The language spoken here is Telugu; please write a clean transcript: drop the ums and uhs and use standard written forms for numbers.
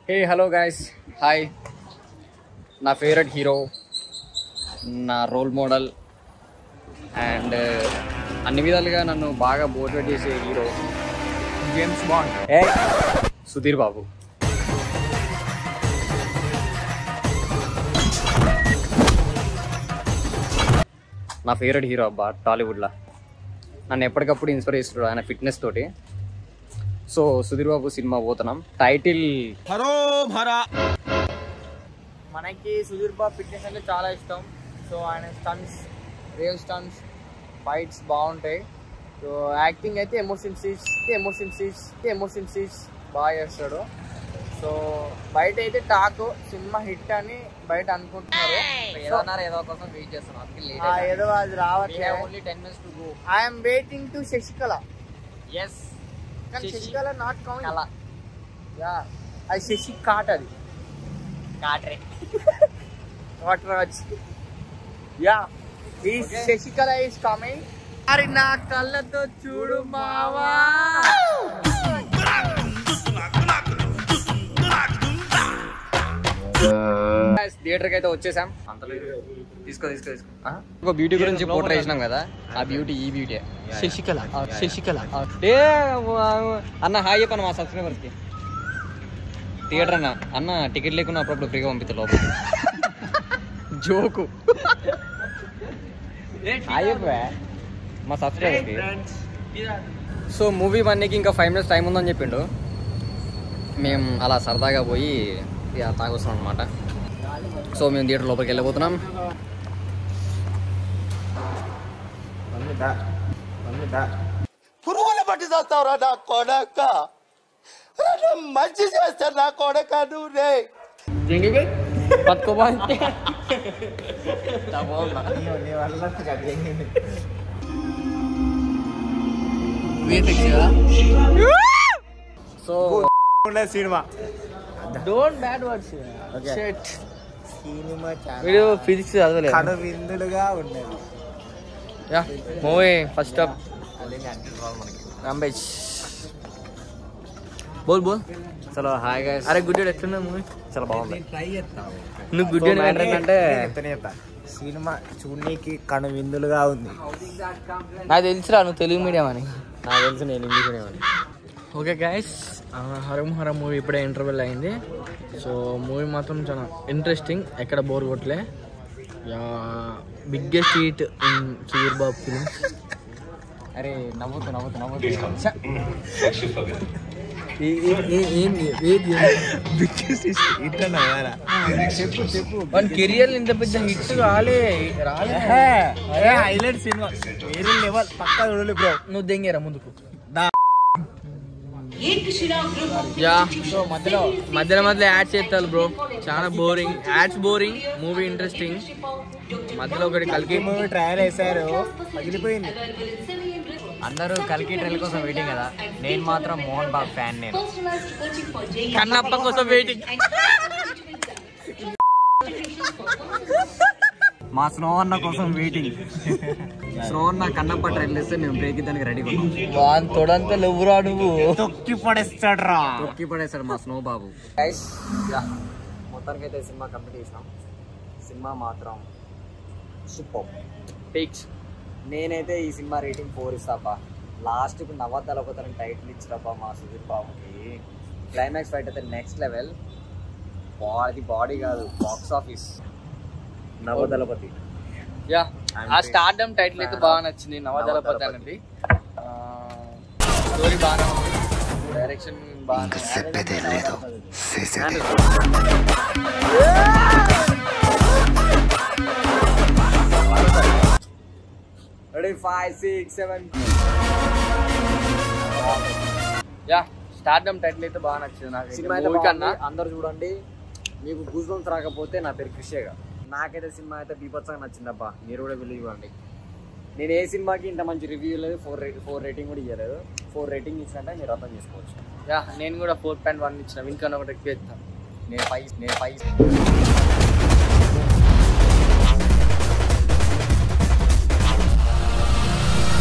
Hey hello guys, hi. నా ఫేవరెట్ హీరో, నా రోల్ మోడల్ అండ్ అన్ని విధాలుగా నన్ను బాగా మోటివేట్ చేసే hero James bond. Sudheer Babu. నా ఫేవరెట్ హీరో అబ్బా టాలీవుడ్లో. నన్ను ఎప్పటికప్పుడు ఇన్స్పైర్ చేస్తున్నాడు ఆయన ఫిట్నెస్ తోటి. సో సుధీర్ బాబు సినిమా పోతున్నాం. టైటిల్ మనకి సుధీర్ బాబు ఫిట్నెస్ అంటే చాలా ఇష్టం. సో ఆయన స్టన్స్, రియల్ స్టన్స్, ఫైట్స్ బాగుంటాయి. సో యాక్టింగ్ అయితే ఎమోషన్ సీన్స్ బాగా చేస్తాడు. సో బయట అయితే టాక్ సినిమా హిట్ అని బయట అనుకుంటున్నారు. ఏదో కోసం వెయిట్ చేస్తున్నాం. ఏదో అది రావట్లేదు. Only 10 minutes to go. I'm waiting to Sasikala. Yes, కానీ శశికళ నాట్ కమింగ్. యా, అది శశి కాట్, అది కాట్రే కాట్రాజ్. యా, ఈ శశికళ ఈస్ కమింగ్. అరే నా కళ్ళతో చూడు మావా. థియేటర్కి అయితే వచ్చేసాం. తీసుకో ఒక బ్యూటీ గురించి పోర్ట్రే చేసినాం కదా, ఆ బ్యూటీ ఈ బ్యూటీ శశికళ. ఏ అన్న హాయ్ చెప్పాను మా సబ్స్క్రైబర్స్ కి. థియేటర్ అన్న టికెట్ లేకుండా అప్పుడప్పుడు ఫ్రీగా పంపిస్తా లోపలికి. జోకు హాయ్ చెప్పా మా సబ్స్క్రైబర్స్ కి. సో మూవీ 1కి ఇంకా 5 minutes టైం ఉందని చెప్పిండు. మేము అలా సరదాగా పోయి తాగొస్తున్నాం అనమాట. సో మేము థియేటర్ లోపలికి వెళ్ళిపోతున్నాం. పురుగులు పట్టి చేస్తావురా నా కొడక, మంచి చేస్తాను నా కొడక నువ్వు. So cinema don't bad words. Shit. Cinema video physics చదవలేదు. కను విందులుగా ఉన్నది. Yeah, movie first up Rambesh. బోల్ చలో హాయ్ గైస్. అరే గుడ్ ఎట్లున్నా మూవీ? చాలా బాగుంది. నువ్వు గుడ్ ఏంటంటే సినిమా చూడనీకి కను విందులుగా ఉంది. నాకు తెలుసురా నువ్వు తెలుగు మీడియం అని. నాకు తెలుసు, నేను English medium. Okay guys, Harom movie ఇప్పుడే ఇంటర్వెల్ అయింది. సో మూవీ మాత్రం చాలా ఇంట్రెస్టింగ్, ఎక్కడ బోర్ కొట్టలే. Biggest hit in Sudheer Babu film. అరే నవ్వుతూ చెప్పు వన్ కెరియర్ ఇంత పెద్ద హిట్ రాలే. హైలైట్ సినిమా, వేరే లెవెల్. పక్కా చూడాలి బ్రో. నువ్వు దెంగేరా ముందుకు. యా, సో మధ్యలో యాడ్స్ చేస్తారు బ్రో. చాలా boring ads, boring movie interesting. మధ్యలో ఒకటి కల్కి మూవీ ట్రయల్ వేసారు, పగిలిపోయింది. అందరూ కల్కి ట్రైల్ కోసం వెయిటింగ్ కదా, నేను మాత్రం మోహన్ బాబు ఫ్యాన్. నేను కన్నప్ప కోసం వెయిటింగ్. మా స్నో అన్న కోసం వెయిటింగ్. స్నో అన్న కన్నప్ప ట్రైల్ వేస్తే మేము బ్రేక్ దానికి రెడీగా ఉన్నాం. వాన్ తొడంతా లేవురా నువ్వు. తొక్కి పడేస్తాడు మా స్నో బాబు. మొత్తానికి అయితే సినిమా కంప్లీట్ చేసినాం. సినిమా మాత్రం సూపర్ పిక్స్. నేనైతే ఈ సినిమా రేటింగ్ 4 ఇస్తాబ్బా. లాస్ట్కి నవదళపతి టైటిల్ ఇచ్చినబ్బా మా సుధీర్ బాబుకి. క్లైమాక్స్ ఫైట్ అయితే నెక్స్ట్ లెవెల్. బాడీ కాదు, బాక్స్ ఆఫీస్ నవదళపతి. యా, ఆ స్టార్డమ్ టైటిల్ అయితే బాగా నచ్చింది, నవదళపతి అనేది. స్టోరీ బాగా ఉంది, డైరెక్షన్ బాగా. రెడీ 5, 6, 7. యా, స్టార్డమ్ టైటిల్ అయితే బాగా నచ్చింది నాకు. సినిమా అయితే బాగుంది, అందరు చూడండి. మీకు గూస్ బంప్స్ రాకపోతే నా పేరు కృషిగా. నాకైతే సినిమా అయితే బీభత్సంగా నచ్చిందబ్బా. మీరు కూడా వెళ్ళి చూడండి. నేను ఏ సినిమాకి ఇంత మంచి రివ్యూ లేదు, 4 రేటింగ్ కూడా ఇవ్వలేదు. 4 రేటింగ్ ఇచ్చినట్టే మీరు అర్థం చేసుకోవచ్చు. యా, నేను కూడా 4.1 ఇచ్చిన. ఇంకా ఒకటి ఎక్కువ ఇస్తాను. నేను 5